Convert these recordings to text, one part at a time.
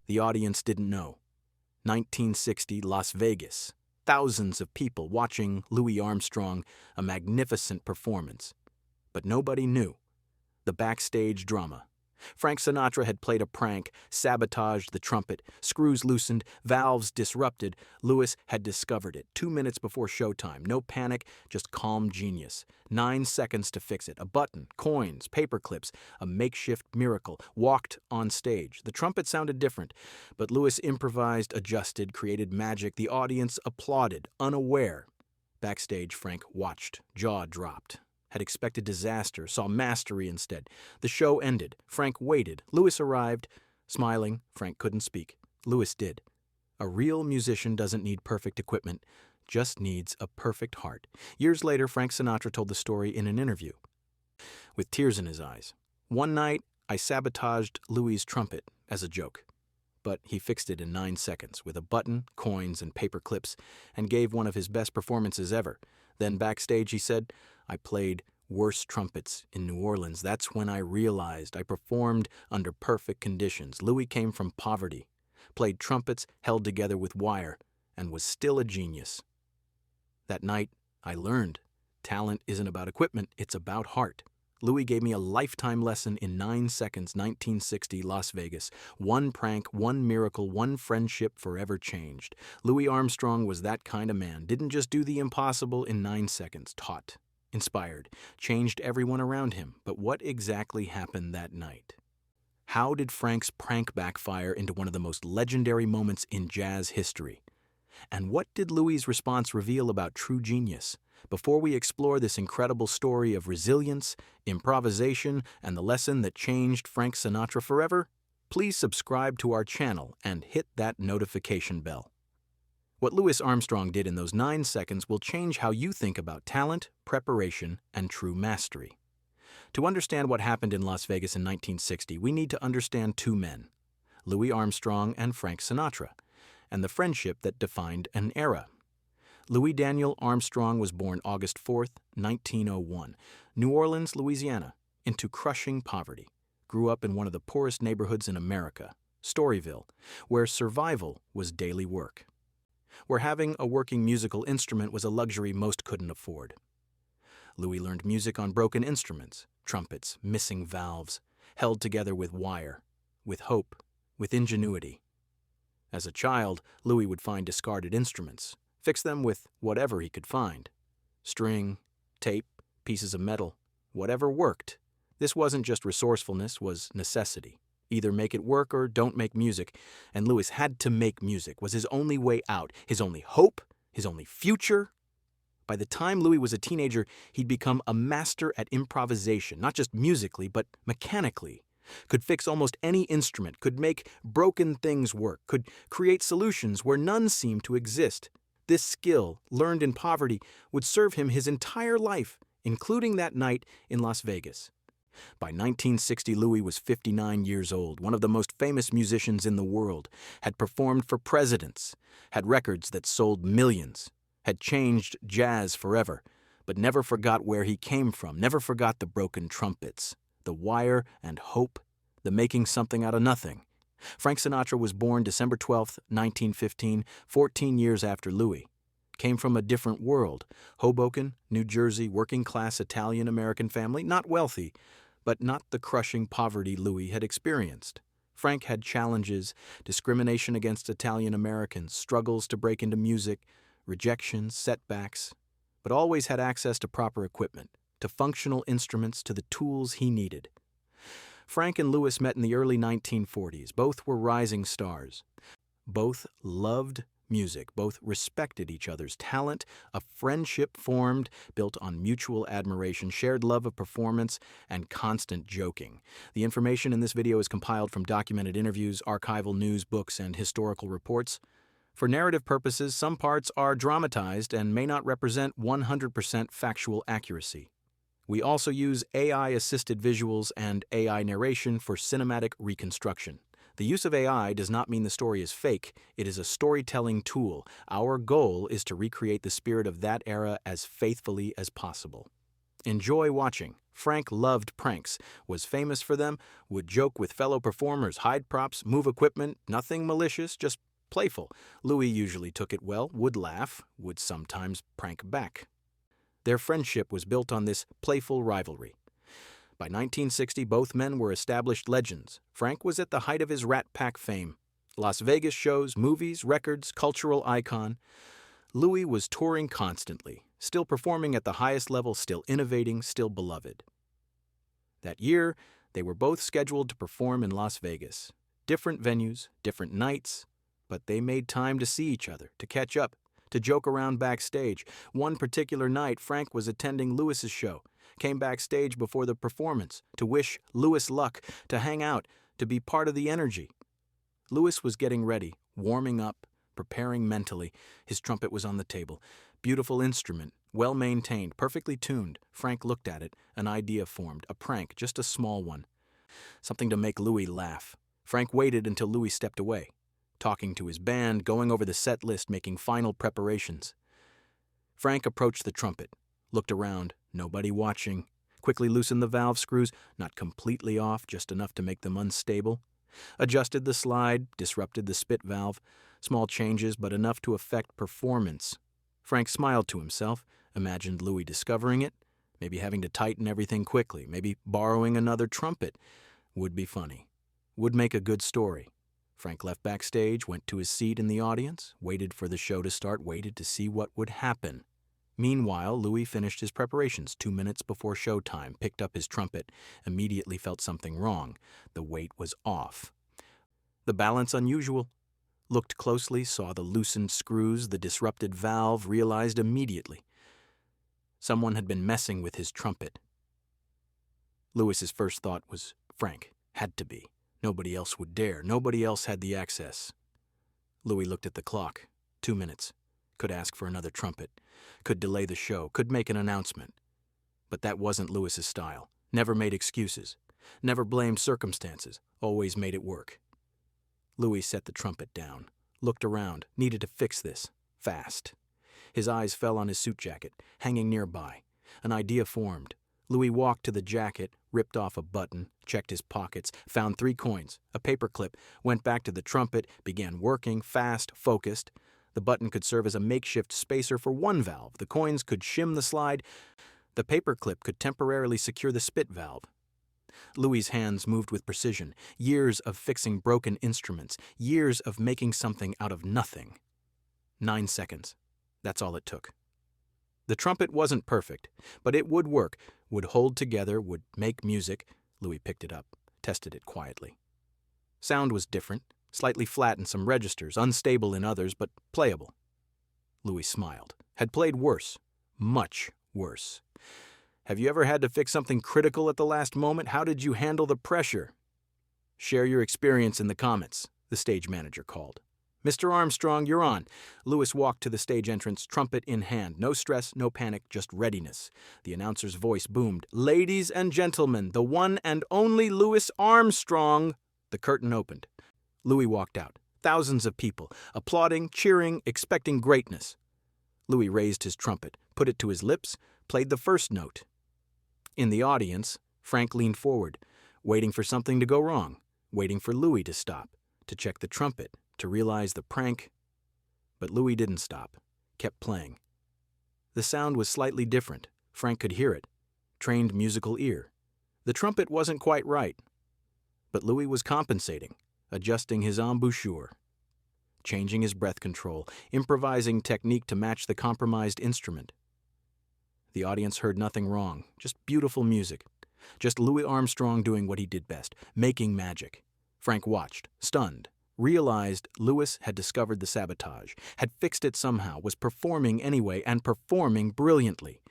The audience didn't know. 1960 Las Vegas. Thousands of people watching Louis Armstrong, a magnificent performance. But nobody knew. The backstage drama. Frank Sinatra had played a prank, sabotaged the trumpet, screws loosened, valves disrupted. Louis had discovered it 2 minutes before showtime. No panic, just calm genius. 9 seconds to fix it. A button, coins, paper clips, a makeshift miracle. Walked on stage. The trumpet sounded different, but Louis improvised, adjusted, created magic. The audience applauded, unaware. Backstage, Frank watched, jaw dropped. Had expected disaster, saw mastery instead. The show ended. Frank waited. Louis arrived. Smiling, Frank couldn't speak. Louis did. A real musician doesn't need perfect equipment, just needs a perfect heart. Years later, Frank Sinatra told the story in an interview, with tears in his eyes. One night, I sabotaged Louis' trumpet as a joke. But he fixed it in 9 seconds with a button, coins, and paper clips, and gave one of his best performances ever. Then backstage, he said, I played worse trumpets in New Orleans. That's when I realized I performed under perfect conditions. Louis came from poverty, played trumpets held together with wire, and was still a genius. That night, I learned talent isn't about equipment, it's about heart. Louis gave me a lifetime lesson in 9 seconds, 1960, Las Vegas. One prank, one miracle, one friendship forever changed. Louis Armstrong was that kind of man. Didn't just do the impossible in 9 seconds. Taught, inspired, changed everyone around him. But what exactly happened that night? How did Frank's prank backfire into one of the most legendary moments in jazz history? And what did Louis' response reveal about true genius? Before we explore this incredible story of resilience, improvisation, and the lesson that changed Frank Sinatra forever, please subscribe to our channel and hit that notification bell. What Louis Armstrong did in those 9 seconds will change how you think about talent, preparation, and true mastery. To understand what happened in Las Vegas in 1960, we need to understand two men, Louis Armstrong and Frank Sinatra, and the friendship that defined an era. Louis Daniel Armstrong was born August 4, 1901, New Orleans, Louisiana, into crushing poverty. Grew up in one of the poorest neighborhoods in America, Storyville, where survival was daily work. Where having a working musical instrument was a luxury most couldn't afford. Louis learned music on broken instruments, trumpets, missing valves, held together with wire, with hope, with ingenuity. As a child, Louis would find discarded instruments, fix them with whatever he could find. String, tape, pieces of metal, whatever worked. This wasn't just resourcefulness, was necessity. Either make it work or don't make music. And Louis had to make music, was his only way out, his only hope, his only future. By the time Louis was a teenager, he'd become a master at improvisation, not just musically, but mechanically. Could fix almost any instrument, could make broken things work, could create solutions where none seemed to exist. This skill, learned in poverty, would serve him his entire life, including that night in Las Vegas. By 1960, Louis was 59 years old, one of the most famous musicians in the world, had performed for presidents, had records that sold millions, had changed jazz forever, but never forgot where he came from, never forgot the broken trumpets, the wire and hope, the making something out of nothing. Frank Sinatra was born December 12, 1915, 14 years after Louis. Came from a different world, Hoboken, New Jersey, working-class Italian-American family, not wealthy, but not the crushing poverty Louis had experienced. Frank had challenges, discrimination against Italian-Americans, struggles to break into music, rejections, setbacks, but always had access to proper equipment, to functional instruments, to the tools he needed. Frank and Louis met in the early 1940s. Both were rising stars. Both loved music. Both respected each other's talent. A friendship formed, built on mutual admiration, shared love of performance, and constant joking. The information in this video is compiled from documented interviews, archival news, books, and historical reports. For narrative purposes, some parts are dramatized and may not represent 100% factual accuracy. We also use AI-assisted visuals and AI narration for cinematic reconstruction. The use of AI does not mean the story is fake. It is a storytelling tool. Our goal is to recreate the spirit of that era as faithfully as possible. Enjoy watching. Frank loved pranks, was famous for them, would joke with fellow performers, hide props, move equipment, nothing malicious, just playful. Louis usually took it well, would laugh, would sometimes prank back. Their friendship was built on this playful rivalry. By 1960, both men were established legends. Frank was at the height of his Rat Pack fame. Las Vegas shows, movies, records, cultural icon. Louis was touring constantly, still performing at the highest level, still innovating, still beloved. That year, they were both scheduled to perform in Las Vegas. Different venues, different nights, but they made time to see each other, to catch up, to joke around backstage. One particular night, Frank was attending Louis's show, came backstage before the performance to wish Louis luck, to hang out, to be part of the energy. Louis was getting ready, warming up, preparing mentally. His trumpet was on the table. Beautiful instrument, well maintained, perfectly tuned. Frank looked at it. An idea formed, a prank, just a small one. Something to make Louis laugh. Frank waited until Louis stepped away, talking to his band, going over the set list, making final preparations. Frank approached the trumpet, looked around, nobody watching, quickly loosened the valve screws, not completely off, just enough to make them unstable. Adjusted the slide, disrupted the spit valve. Small changes, but enough to affect performance. Frank smiled to himself, imagined Louis discovering it, maybe having to tighten everything quickly, maybe borrowing another trumpet. Would be funny. Would make a good story. Frank left backstage, went to his seat in the audience, waited for the show to start, waited to see what would happen. Meanwhile, Louis finished his preparations 2 minutes before showtime, picked up his trumpet, immediately felt something wrong. The weight was off. The balance unusual. Looked closely, saw the loosened screws, the disrupted valve, realized immediately. Someone had been messing with his trumpet. Louis's first thought was Frank. Had to be. Nobody else would dare. Nobody else had the access. Louis looked at the clock. 2 minutes. Could ask for another trumpet. Could delay the show. Could make an announcement. But that wasn't Louis's style. Never made excuses. Never blamed circumstances. Always made it work. Louis set the trumpet down. Looked around. Needed to fix this. Fast. His eyes fell on his suit jacket, hanging nearby. An idea formed. Louis walked to the jacket, ripped off a button, checked his pockets, found 3 coins, a paperclip, went back to the trumpet, began working, fast, focused. The button could serve as a makeshift spacer for one valve. The coins could shim the slide. The paperclip could temporarily secure the spit valve. Louis's hands moved with precision. Years of fixing broken instruments. Years of making something out of nothing. 9 seconds. That's all it took. The trumpet wasn't perfect, but it would work, would hold together, would make music. Louis picked it up, tested it quietly. Sound was different, slightly flat in some registers, unstable in others, but playable. Louis smiled. Had played worse. Much worse. Have you ever had to fix something critical at the last moment? How did you handle the pressure? Share your experience in the comments, the stage manager called. Mr. Armstrong, you're on. Louis walked to the stage entrance, trumpet in hand. No stress, no panic, just readiness. The announcer's voice boomed. Ladies and gentlemen, the one and only Louis Armstrong. The curtain opened. Louis walked out. Thousands of people, applauding, cheering, expecting greatness. Louis raised his trumpet, put it to his lips, played the first note. In the audience, Frank leaned forward, waiting for something to go wrong, waiting for Louis to stop, to check the trumpet, to realize the prank. But Louis didn't stop, kept playing. The sound was slightly different. Frank could hear it. Trained musical ear. The trumpet wasn't quite right. But Louis was compensating, adjusting his embouchure, changing his breath control, improvising technique to match the compromised instrument. The audience heard nothing wrong, just beautiful music. Just Louis Armstrong doing what he did best, making magic. Frank watched, stunned. Realized Louis had discovered the sabotage, had fixed it somehow, was performing anyway, and performing brilliantly.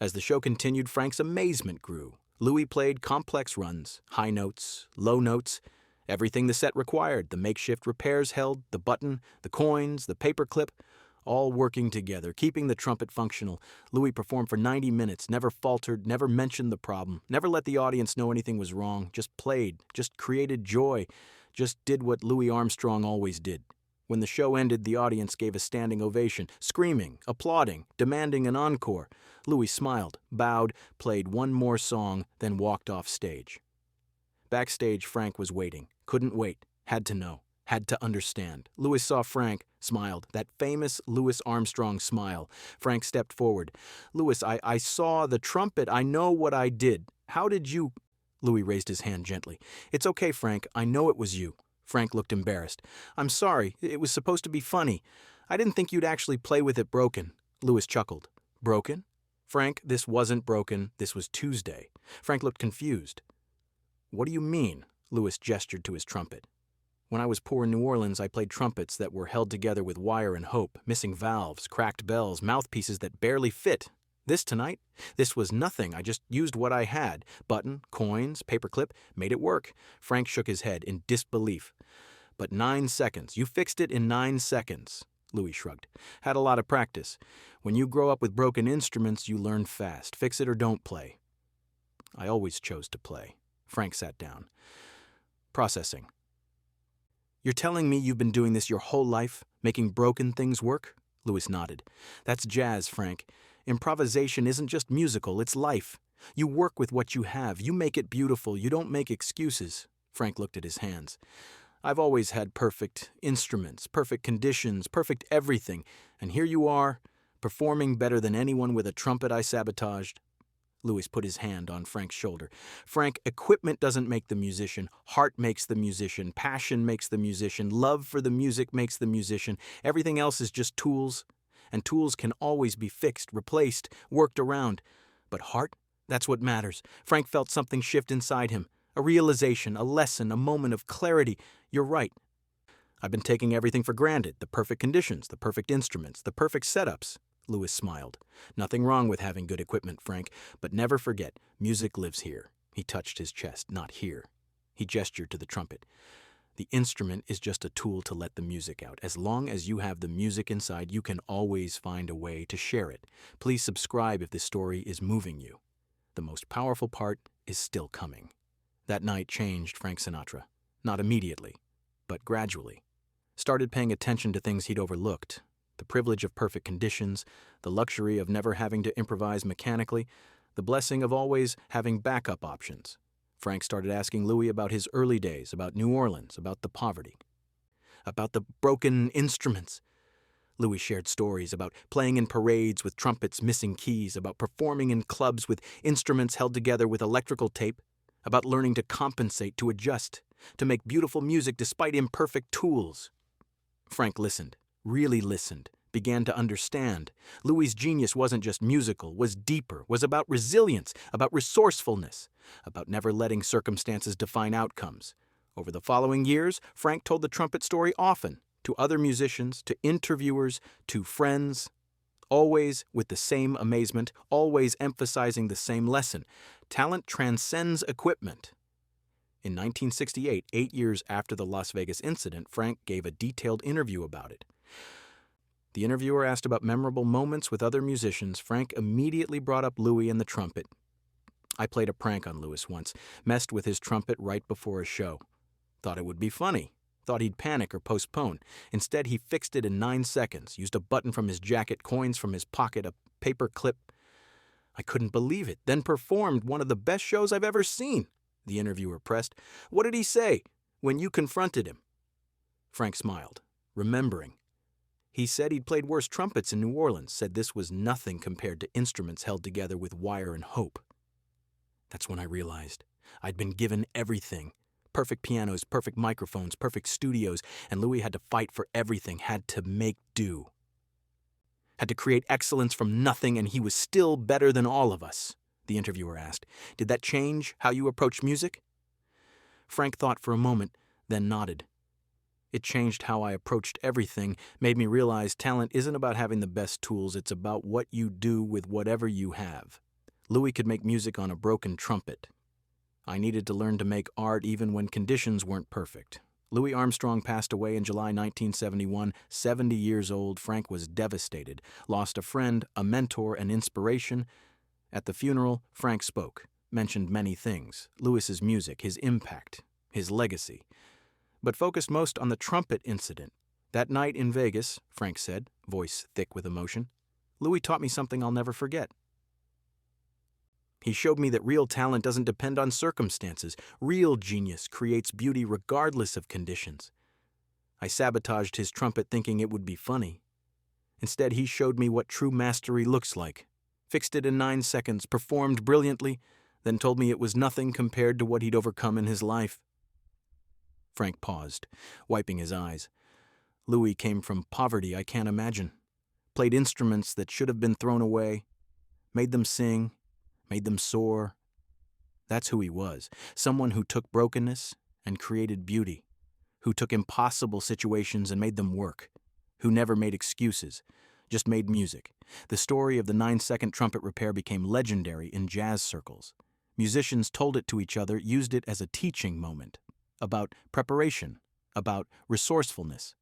As the show continued, Frank's amazement grew. Louis played complex runs, high notes, low notes, everything the set required. The makeshift repairs held, the button, the coins, the paperclip, all working together, keeping the trumpet functional. Louis performed for 90 minutes, never faltered, never mentioned the problem, never let the audience know anything was wrong, just played, just created joy. Just did what Louis Armstrong always did. When the show ended, the audience gave a standing ovation, screaming, applauding, demanding an encore. Louis smiled, bowed, played one more song, then walked off stage. Backstage, Frank was waiting. Couldn't wait. Had to know. Had to understand. Louis saw Frank, smiled. That famous Louis Armstrong smile. Frank stepped forward. "Louis, I saw the trumpet. I know what I did. How did you—" Louis raised his hand gently. "It's okay, Frank. I know it was you." Frank looked embarrassed. "I'm sorry. It was supposed to be funny. I didn't think you'd actually play with it broken." Louis chuckled. "Broken?" "Frank, this wasn't broken. This was Tuesday." Frank looked confused. "What do you mean?" Louis gestured to his trumpet. "When I was poor in New Orleans, I played trumpets that were held together with wire and hope, missing valves, cracked bells, mouthpieces that barely fit. This tonight? This was nothing. I just used what I had. Button, coins, paperclip, made it work." Frank shook his head in disbelief. "But 9 seconds. You fixed it in 9 seconds." Louis shrugged. "Had a lot of practice. When you grow up with broken instruments, you learn fast. Fix it or don't play." "I always chose to play." Frank sat down. "Processing." "You're telling me you've been doing this your whole life, making broken things work?" Louis nodded. "That's jazz, Frank. Improvisation isn't just musical, it's life. You work with what you have. You make it beautiful. You don't make excuses." Frank looked at his hands. "I've always had perfect instruments, perfect conditions, perfect everything. And here you are, performing better than anyone with a trumpet I sabotaged." Louis put his hand on Frank's shoulder. "Frank, equipment doesn't make the musician. Heart makes the musician. Passion makes the musician. Love for the music makes the musician. Everything else is just tools. And tools can always be fixed, replaced, worked around. But heart? That's what matters." Frank felt something shift inside him. A realization, a lesson, a moment of clarity. "You're right. I've been taking everything for granted. The perfect conditions, the perfect instruments, the perfect setups." Louis smiled. "Nothing wrong with having good equipment, Frank, but never forget, music lives here." He touched his chest. "Not here." He gestured to the trumpet. "The instrument is just a tool to let the music out. As long as you have the music inside, you can always find a way to share it. Please subscribe if this story is moving you. The most powerful part is still coming." That night changed Frank Sinatra. Not immediately, but gradually. Started paying attention to things he'd overlooked. The privilege of perfect conditions, the luxury of never having to improvise mechanically, the blessing of always having backup options. Frank started asking Louis about his early days, about New Orleans, about the poverty, about the broken instruments. Louis shared stories about playing in parades with trumpets missing keys, about performing in clubs with instruments held together with electrical tape, about learning to compensate, to adjust, to make beautiful music despite imperfect tools. Frank listened, really listened, began to understand. Louis' genius wasn't just musical, was deeper, was about resilience, about resourcefulness, about never letting circumstances define outcomes. Over the following years, Frank told the trumpet story often, to other musicians, to interviewers, to friends, always with the same amazement, always emphasizing the same lesson. Talent transcends equipment. In 1968, 8 years after the Las Vegas incident, Frank gave a detailed interview about it. The interviewer asked about memorable moments with other musicians. Frank immediately brought up Louis and the trumpet. "I played a prank on Louis once, messed with his trumpet right before a show. Thought it would be funny. Thought he'd panic or postpone. Instead, he fixed it in 9 seconds, used a button from his jacket, coins from his pocket, a paper clip. I couldn't believe it, then performed one of the best shows I've ever seen." The interviewer pressed. "What did he say when you confronted him?" Frank smiled, remembering. "He said he'd played worse trumpets in New Orleans, said this was nothing compared to instruments held together with wire and hope." That's when I realized I'd been given everything. Perfect pianos, perfect microphones, perfect studios, and Louis had to fight for everything, had to make do. Had to create excellence from nothing, and he was still better than all of us. The interviewer asked. "Did that change how you approach music?" Frank thought for a moment, then nodded. "It changed how I approached everything, made me realize talent isn't about having the best tools, it's about what you do with whatever you have. Louis could make music on a broken trumpet. I needed to learn to make art even when conditions weren't perfect." Louis Armstrong passed away in July 1971, 70 years old. Frank was devastated, lost a friend, a mentor, an inspiration. At the funeral, Frank spoke, mentioned many things, Louis's music, his impact, his legacy, but focused most on the trumpet incident. "That night in Vegas," Frank said, voice thick with emotion, "Louis taught me something I'll never forget. He showed me that real talent doesn't depend on circumstances. Real genius creates beauty regardless of conditions. I sabotaged his trumpet thinking it would be funny. Instead, he showed me what true mastery looks like. Fixed it in 9 seconds, performed brilliantly, then told me it was nothing compared to what he'd overcome in his life." Frank paused, wiping his eyes. Louis came from poverty I can't imagine. Played instruments that should have been thrown away. Made them sing. Made them soar. That's who he was. Someone who took brokenness and created beauty. Who took impossible situations and made them work. Who never made excuses, just made music. The story of the 9-second trumpet repair became legendary in jazz circles. Musicians told it to each other, used it as a teaching moment. About preparation, about resourcefulness,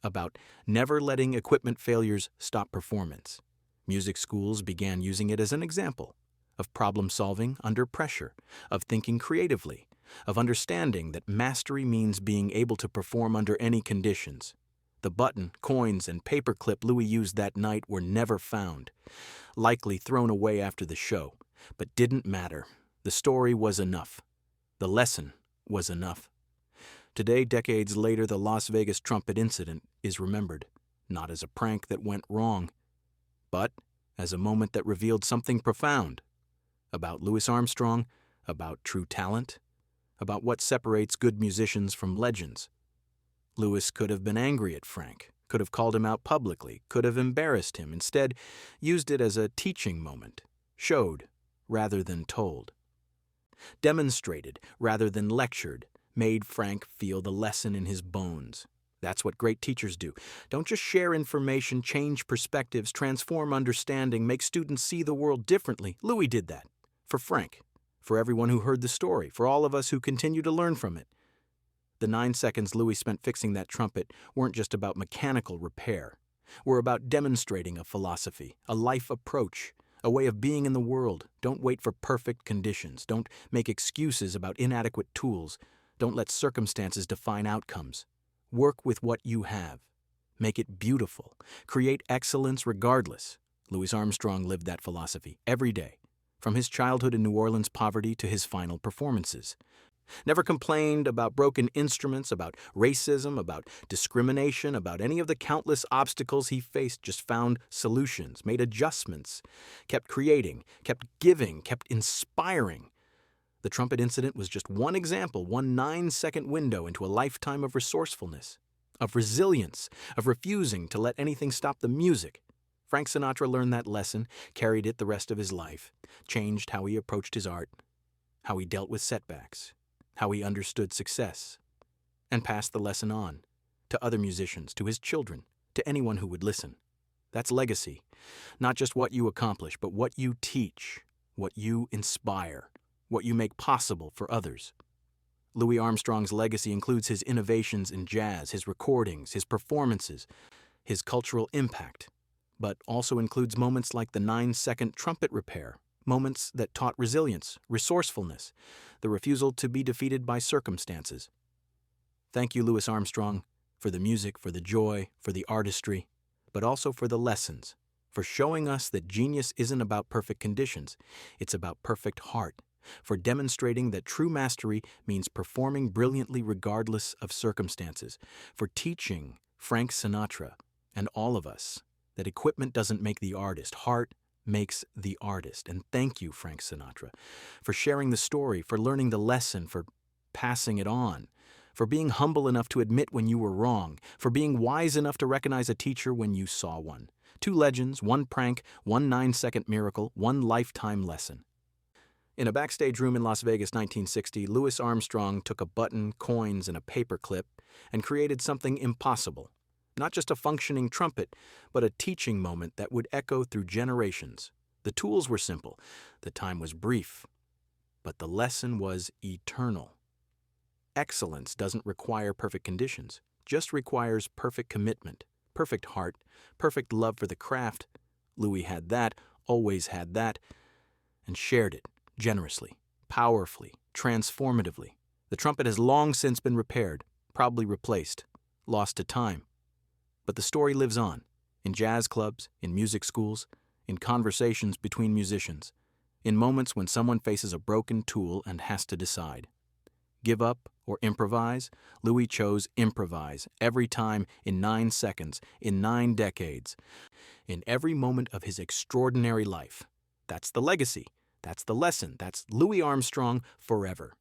about never letting equipment failures stop performance. Music schools began using it as an example of problem solving under pressure, of thinking creatively, of understanding that mastery means being able to perform under any conditions. The button, coins, and paperclip Louis used that night were never found, likely thrown away after the show, but didn't matter. The story was enough. The lesson was enough. Today, decades later, the Las Vegas trumpet incident is remembered, not as a prank that went wrong, but as a moment that revealed something profound about Louis Armstrong, about true talent, about what separates good musicians from legends. Louis could have been angry at Frank, could have called him out publicly, could have embarrassed him. Instead, used it as a teaching moment, showed rather than told, demonstrated rather than lectured, made Frank feel the lesson in his bones. That's what great teachers do. Don't just share information, change perspectives, transform understanding, make students see the world differently. Louis did that. For Frank, for everyone who heard the story, for all of us who continue to learn from it. The 9 seconds Louis spent fixing that trumpet weren't just about mechanical repair. Were about demonstrating a philosophy, a life approach, a way of being in the world. Don't wait for perfect conditions. Don't make excuses about inadequate tools. Don't let circumstances define outcomes. Work with what you have. Make it beautiful. Create excellence regardless. Louis Armstrong lived that philosophy every day, from his childhood in New Orleans poverty to his final performances. Never complained about broken instruments, about racism, about discrimination, about any of the countless obstacles he faced, just found solutions, made adjustments, kept creating, kept giving, kept inspiring. The trumpet incident was just one example, one 9-second window into a lifetime of resourcefulness, of resilience, of refusing to let anything stop the music. Frank Sinatra learned that lesson, carried it the rest of his life, changed how he approached his art, how he dealt with setbacks, how he understood success, and passed the lesson on to other musicians, to his children, to anyone who would listen. That's legacy. Not just what you accomplish, but what you teach, what you inspire, what you make possible for others. Louis Armstrong's legacy includes his innovations in jazz, his recordings, his performances, his cultural impact, but also includes moments like the 9-second trumpet repair, moments that taught resilience, resourcefulness, the refusal to be defeated by circumstances. Thank you, Louis Armstrong, for the music, for the joy, for the artistry, but also for the lessons, for showing us that genius isn't about perfect conditions, it's about perfect heart, for demonstrating that true mastery means performing brilliantly regardless of circumstances, for teaching Frank Sinatra and all of us that equipment doesn't make the artist, heart makes the artist. And thank you, Frank Sinatra, for sharing the story, for learning the lesson, for passing it on, for being humble enough to admit when you were wrong, for being wise enough to recognize a teacher when you saw one. 2 legends, 1 prank, 1 9-second miracle, 1 lifetime lesson. In a backstage room in Las Vegas, 1960, Louis Armstrong took a button, coins, and a paperclip and created something impossible. Not just a functioning trumpet, but a teaching moment that would echo through generations. The tools were simple, the time was brief, but the lesson was eternal. Excellence doesn't require perfect conditions, just requires perfect commitment, perfect heart, perfect love for the craft. Louis had that, always had that, and shared it generously, powerfully, transformatively. The trumpet has long since been repaired, probably replaced, lost to time. But the story lives on, in jazz clubs, in music schools, in conversations between musicians, in moments when someone faces a broken tool and has to decide. Give up or improvise? Louis chose improvise every time, in 9 seconds, in 9 decades, in every moment of his extraordinary life. That's the legacy. That's the lesson. That's Louis Armstrong forever.